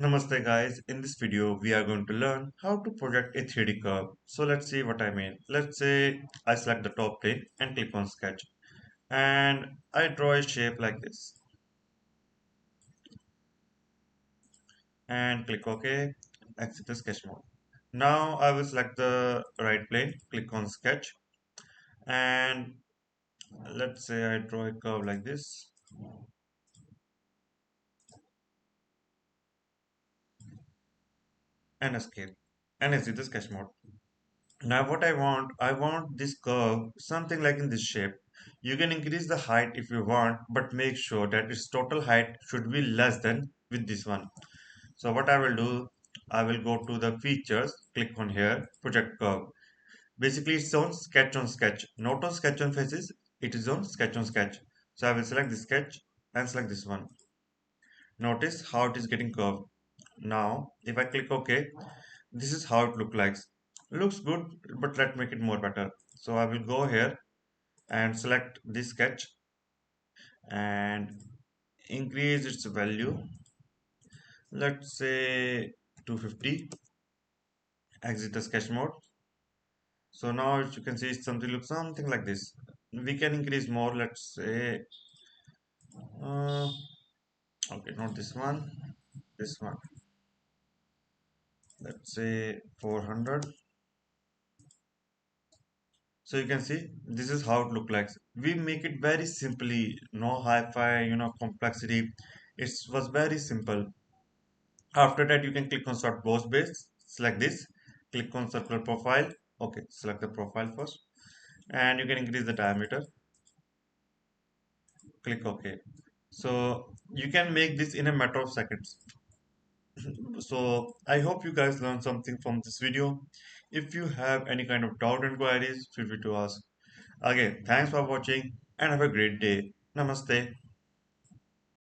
Namaste guys, in this video we are going to learn how to project a 3D curve. So let's see what I mean. Let's say I select the top plane and click on sketch and I draw a shape like this and click OK, exit the sketch mode. Now I will select the right plane, click on sketch and let's say I draw a curve like this and escape and exit the sketch mode. Now what I want this curve something like in this shape. You can increase the height if you want, but make sure that its total height should be less than with this one. So what I will do, I will go to the features, click on here, project curve. Basically it's on sketch, not on sketch on faces, it is on sketch on sketch. So I will select the sketch and select this one. Notice how it is getting curved. Now if I click OK, this is how it looks like. Looks good, but let's make it more better. So I will go here and select this sketch and increase its value. Let's say 250. Exit the sketch mode. So now as you can see something looks something like this. We can increase more. Let's say uh, okay, not this one, this one. Let's say 400. So you can see this is how it look like. We make it very simply, no hi-fi, complexity. It was very simple. After that, you can click on sort boss base, select this, click on circular profile. Okay, select the profile first, and you can increase the diameter. Click OK. So you can make this in a matter of seconds. So I hope you guys learned something from this video. If you have any kind of doubt and queries, feel free to ask. Again, thanks for watching and have a great day. Namaste.